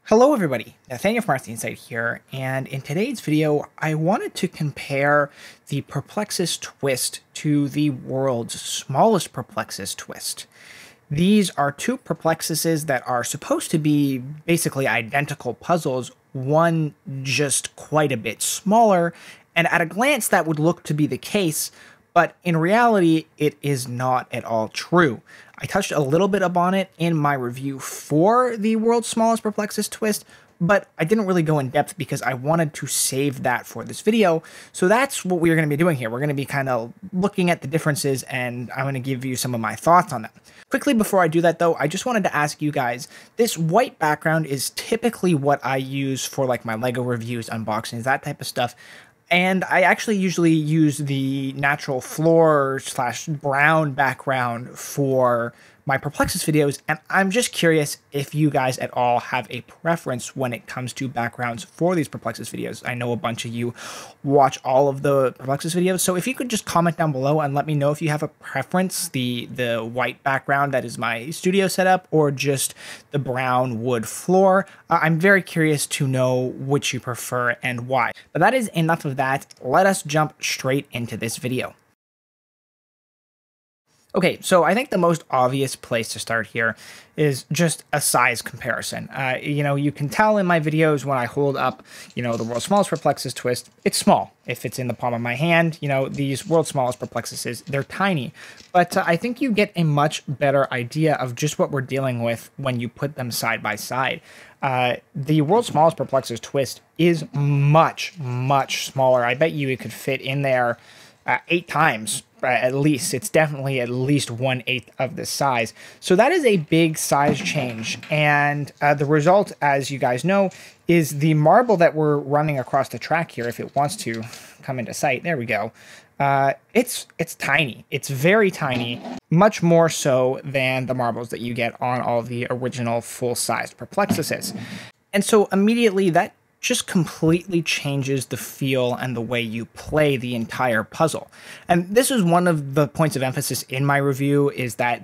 Hello everybody, Nathaniel from RCInsight here, and in today's video I wanted to compare the Perplexus Twist to the world's smallest Perplexus Twist. These are two Perplexuses that are supposed to be basically identical puzzles, one just quite a bit smaller, and at a glance that would look to be the case, but in reality it is not at all true. I touched a little bit upon it in my review for the world's smallest Perplexus Twist, but I didn't really go in depth because I wanted to save that for this video. So that's what we're going to be doing here. We're going to be kind of looking at the differences, and I'm going to give you some of my thoughts on that. Quickly before I do that though, I just wanted to ask you guys, this white background is typically what I use for like my LEGO reviews, unboxings, that type of stuff. And I actually usually use the natural floor / brown background for my Perplexus videos, and I'm just curious if you guys at all have a preference when it comes to backgrounds for these Perplexus videos. I know a bunch of you watch all of the Perplexus videos, so if you could just comment down below and let me know if you have a preference, the white background that is my studio setup, or just the brown wood floor. I'm very curious to know which you prefer and why. But that is enough of that. Let us jump straight into this video. Okay, so I think the most obvious place to start here is just a size comparison. You can tell in my videos when I hold up, the world's smallest Perplexus Twist, it's small. If it's in the palm of my hand, these world's smallest Perplexuses, they're tiny. But I think you get a much better idea of just what we're dealing with when you put them side by side. The world's smallest Perplexus Twist is much, much smaller. I bet you it could fit in there 8 times. At least. It's definitely at least 1/8 of the size. So that is a big size change. And the result, as you guys know, is the marble that we're running across the track here, if it wants to come into sight. There we go. It's tiny. It's very tiny, much more so than the marbles that you get on all the original full-sized Perplexuses. And so immediately that just completely changes the feel and the way you play the entire puzzle. And this is one of the points of emphasis in my review, is that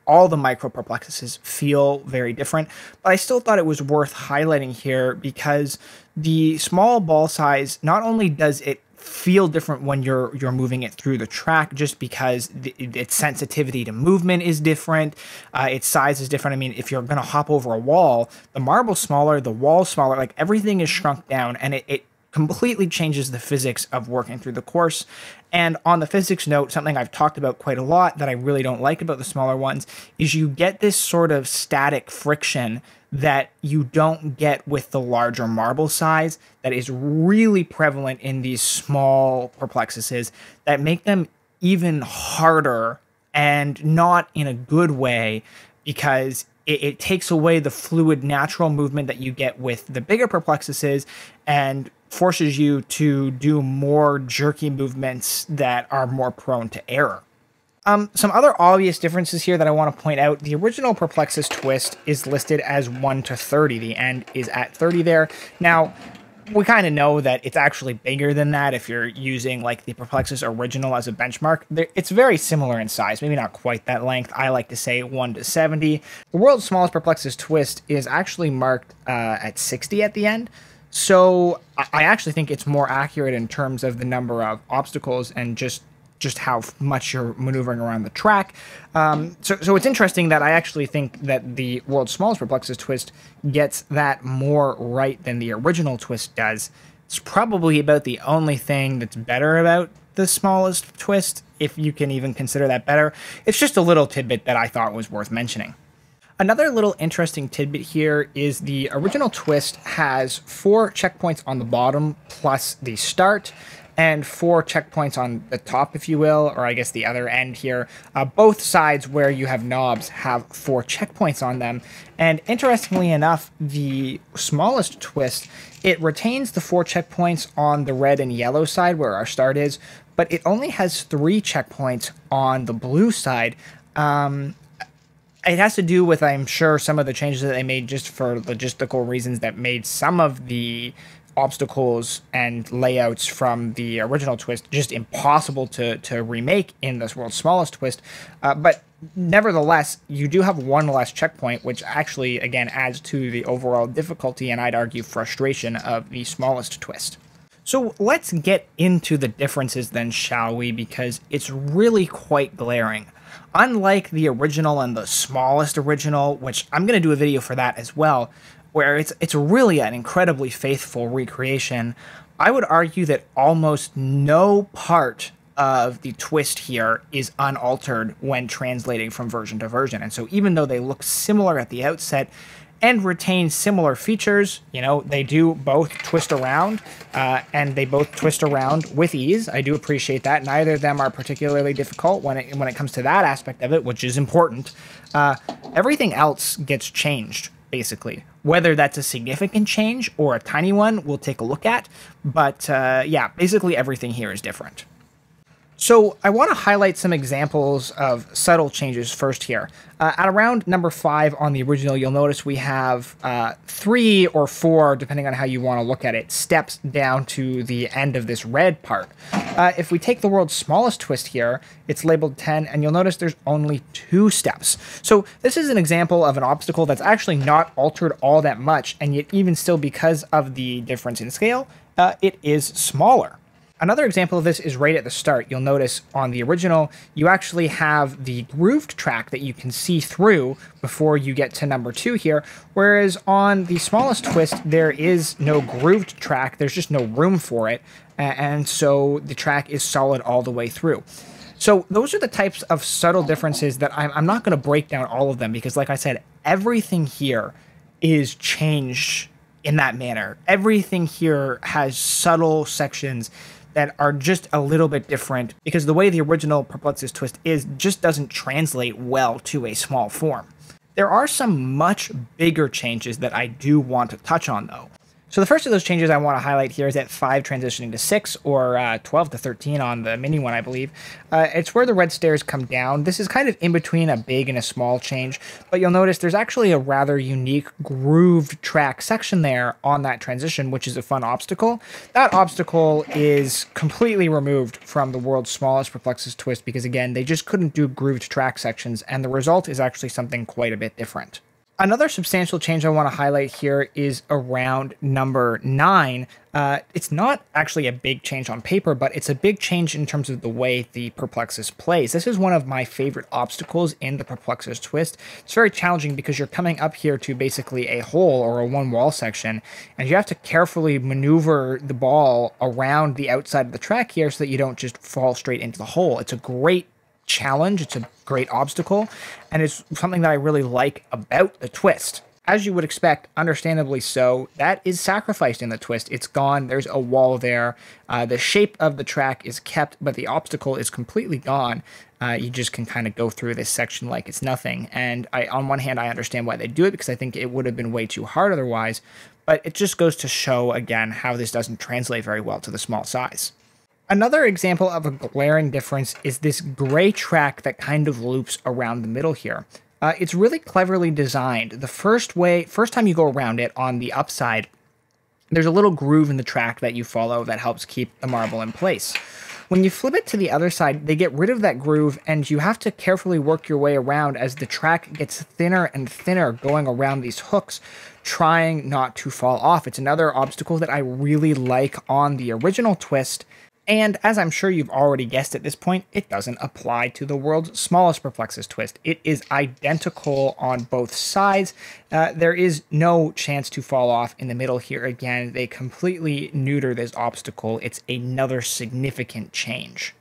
all the micro Perplexuses feel very different, but I still thought it was worth highlighting here because the small ball size, not only does it feel different when you're moving it through the track, just because its sensitivity to movement is different, its size is different. I mean, if you're going to hop over a wall, the marble's smaller, the wall's smaller, like everything is shrunk down, and it completely changes the physics of working through the course. And on the physics note, something I've talked about quite a lot that I really don't like about the smaller ones is you get this sort of static friction that you don't get with the larger marble size that is really prevalent in these small Perplexuses that make them even harder, and not in a good way, because it takes away the fluid natural movement that you get with the bigger Perplexuses and forces you to do more jerky movements that are more prone to error. Some other obvious differences here that I want to point out. The original Perplexus Twist is listed as 1 to 30. The end is at 30 there. Now, we kind of know that it's actually bigger than that if you're using like the Perplexus original as a benchmark. It's very similar in size, maybe not quite that length. I like to say 1 to 70. The world's smallest Perplexus Twist is actually marked at 60 at the end. So I actually think it's more accurate in terms of the number of obstacles and just how much you're maneuvering around the track. So it's interesting that I actually think that the world's smallest Perplexus Twist gets that more right than the original Twist does. It's probably about the only thing that's better about the smallest Twist, if you can even consider that better. It's just a little tidbit that I thought was worth mentioning. Another little interesting tidbit here is the original Twist has 4 checkpoints on the bottom plus the start, and 4 checkpoints on the top, if you will, or I guess the other end here. Both sides where you have knobs have 4 checkpoints on them. And interestingly enough, the smallest Twist, it retains the 4 checkpoints on the red and yellow side where our start is, but it only has 3 checkpoints on the blue side. It has to do with, I'm sure, some of the changes that they made just for logistical reasons that made some of the obstacles and layouts from the original Twist just impossible to remake in this world's smallest Twist. But nevertheless, you do have one less checkpoint, which actually, again, adds to the overall difficulty and I'd argue frustration of the smallest Twist. So let's get into the differences then, shall we? Because it's really quite glaring. Unlike the original and the smallest original, which I'm going to do a video for that as well, where it's really an incredibly faithful recreation, I would argue that almost no part of the Twist here is unaltered when translating from version to version. And so even though they look similar at the outset and retain similar features, you know, they do both twist around, and they both twist around with ease. I do appreciate that. Neither of them are particularly difficult when it comes to that aspect of it, which is important. Everything else gets changed, basically. Whether that's a significant change or a tiny one, we'll take a look at. But yeah, basically everything here is different. So I want to highlight some examples of subtle changes first here. At around number 5 on the original, you'll notice we have 3 or 4, depending on how you want to look at it, steps down to the end of this red part. If we take the world's smallest Twist here, it's labeled 10, and you'll notice there's only 2 steps. So this is an example of an obstacle that's actually not altered all that much, and yet even still, because of the difference in scale, it is smaller. Another example of this is right at the start. You'll notice on the original, you actually have the grooved track that you can see through before you get to number 2 here, whereas on the smallest Twist, there is no grooved track. There's just no room for it, and so the track is solid all the way through. So those are the types of subtle differences that I'm not going to break down all of them because, like I said, everything here is changed in that manner. Everything here has subtle sections that are just a little bit different because the way the original Perplexus Twist is just doesn't translate well to a small form. There are some much bigger changes that I do want to touch on, though. So the first of those changes I want to highlight here is at 5 transitioning to 6, or 12 to 13 on the mini one, I believe. It's where the red stairs come down. This is kind of in between a big and a small change, but you'll notice there's actually a rather unique grooved track section there on that transition, which is a fun obstacle. That obstacle is completely removed from the world's smallest Perplexus Twist because, again, they just couldn't do grooved track sections, and the result is actually something quite a bit different. Another substantial change I want to highlight here is around number 9. It's not actually a big change on paper, but it's a big change in terms of the way the Perplexus plays. This is one of my favorite obstacles in the Perplexus Twist. It's very challenging because you're coming up here to basically a hole or a one-wall section, and you have to carefully maneuver the ball around the outside of the track here so that you don't just fall straight into the hole. It's a great challenge, it's a great obstacle, and it's something that I really like about the Twist. As you would expect, understandably so, that is sacrificed in the Twist. It's gone, there's a wall there, the shape of the track is kept, but the obstacle is completely gone. You just can kind of go through this section like it's nothing, and on one hand I understand why they do it, because I think it would have been way too hard otherwise, but it just goes to show, again, how this doesn't translate very well to the small size. Another example of a glaring difference is this gray track that kind of loops around the middle here. It's really cleverly designed. The first time you go around it on the upside, there's a little groove in the track that you follow that helps keep the marble in place. When you flip it to the other side, they get rid of that groove, and you have to carefully work your way around as the track gets thinner and thinner going around these hooks, trying not to fall off. It's another obstacle that I really like on the original Twist. And as I'm sure you've already guessed at this point, it doesn't apply to the world's smallest Perplexus Twist. It is identical on both sides. There is no chance to fall off in the middle here. Again, they completely neuter this obstacle. It's another significant change.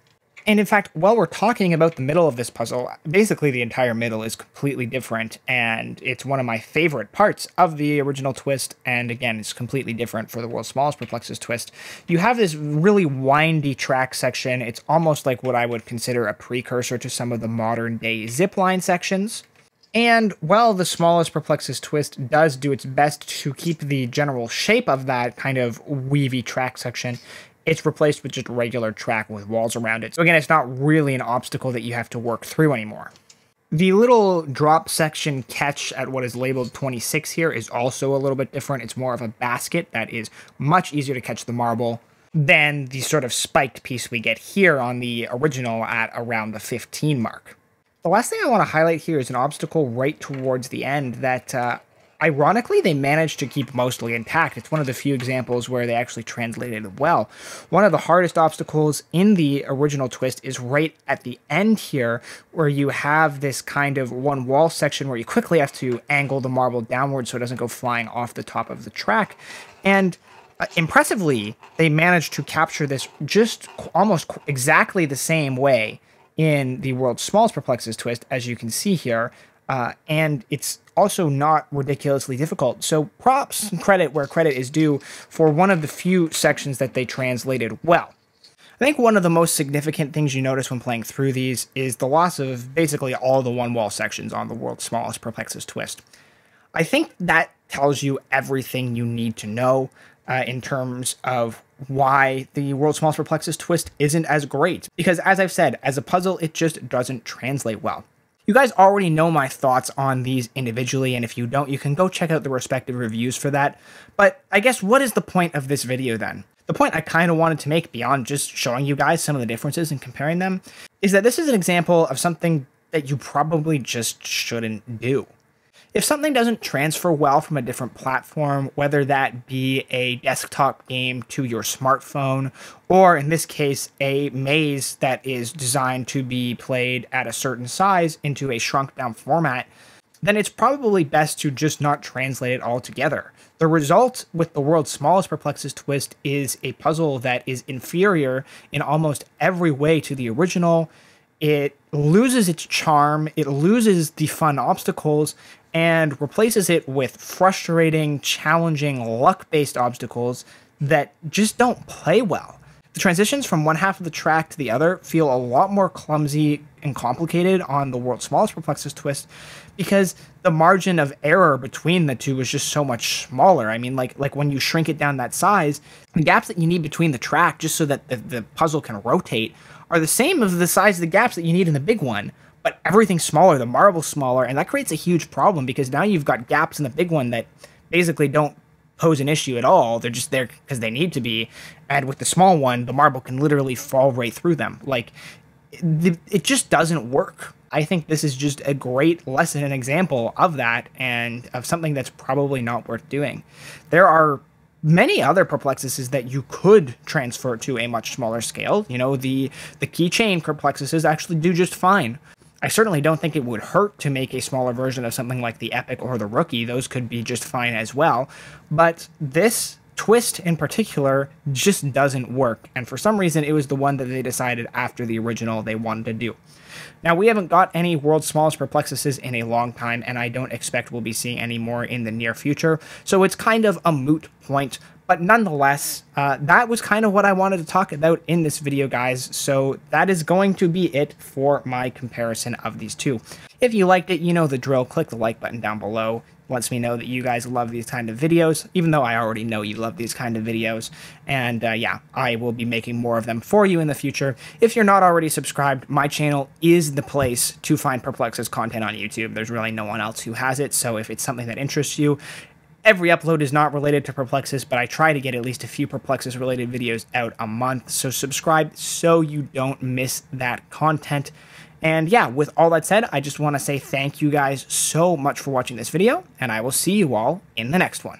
And in fact, while we're talking about the middle of this puzzle, basically the entire middle is completely different, and it's one of my favorite parts of the original Twist, and again, it's completely different for the world's smallest Perplexus Twist. You have this really windy track section. It's almost like what I would consider a precursor to some of the modern-day zipline sections. And while the smallest Perplexus Twist does do its best to keep the general shape of that kind of weavy track section, it's replaced with just regular track with walls around it. So again, it's not really an obstacle that you have to work through anymore. The little drop section catch at what is labeled 26 here is also a little bit different. It's more of a basket that is much easier to catch the marble than the sort of spiked piece we get here on the original at around the 15 mark. The last thing I want to highlight here is an obstacle right towards the end that ironically, they managed to keep mostly intact. It's one of the few examples where they actually translated it well. One of the hardest obstacles in the original Twist is right at the end here, where you have this kind of one wall section where you quickly have to angle the marble downward so it doesn't go flying off the top of the track. And impressively, they managed to capture this just almost exactly the same way in the world's smallest Perplexus Twist, as you can see here. And it's also not ridiculously difficult. So props and credit where credit is due for one of the few sections that they translated well. I think one of the most significant things you notice when playing through these is the loss of basically all the one-wall sections on the world's smallest Perplexus Twist. I think that tells you everything you need to know in terms of why the world's smallest Perplexus Twist isn't as great. Because as I've said, as a puzzle, it just doesn't translate well. You guys already know my thoughts on these individually, and if you don't, you can go check out the respective reviews for that. But I guess what is the point of this video then? The point I kind of wanted to make, beyond just showing you guys some of the differences and comparing them, is that this is an example of something that you probably just shouldn't do. If something doesn't transfer well from a different platform, whether that be a desktop game to your smartphone, or in this case, a maze that is designed to be played at a certain size into a shrunk down format, then it's probably best to just not translate it altogether. The result with the world's smallest Perplexus Twist is a puzzle that is inferior in almost every way to the original. It loses its charm, it loses the fun obstacles, and replaces it with frustrating, challenging, luck-based obstacles that just don't play well. The transitions from one half of the track to the other feel a lot more clumsy and complicated on the world's smallest Perplexus Twist because the margin of error between the two is just so much smaller. I mean, like when you shrink it down that size, the gaps that you need between the track just so that the puzzle can rotate are the same as the size of the gaps that you need in the big one. But everything's smaller, the marble's smaller, and that creates a huge problem because now you've got gaps in the big one that basically don't pose an issue at all. They're just there because they need to be. And with the small one, the marble can literally fall right through them. Like, it just doesn't work. I think this is just a great lesson and example of that and of something that's probably not worth doing. There are many other Perplexuses that you could transfer to a much smaller scale. You know, the keychain Perplexuses actually do just fine. I certainly don't think it would hurt to make a smaller version of something like the Epic or the Rookie. Those could be just fine as well. But this Twist in particular just doesn't work. And for some reason, it was the one that they decided after the original they wanted to do. Now, we haven't got any world's smallest Perplexuses in a long time, and I don't expect we'll be seeing any more in the near future. So it's kind of a moot point. But nonetheless, that was kind of what I wanted to talk about in this video, guys. So that is going to be it for my comparison of these two. If you liked it, you know the drill. Click the like button down below. Lets me know that you guys love these kind of videos, even though I already know you love these kind of videos. And yeah, I will be making more of them for you in the future. If you're not already subscribed, my channel is the place to find Perplexus content on YouTube. There's really no one else who has it. So if it's something that interests you, every upload is not related to Perplexus, but I try to get at least a few Perplexus-related videos out a month, so subscribe so you don't miss that content. And yeah, with all that said, I just want to say thank you guys so much for watching this video, and I will see you all in the next one.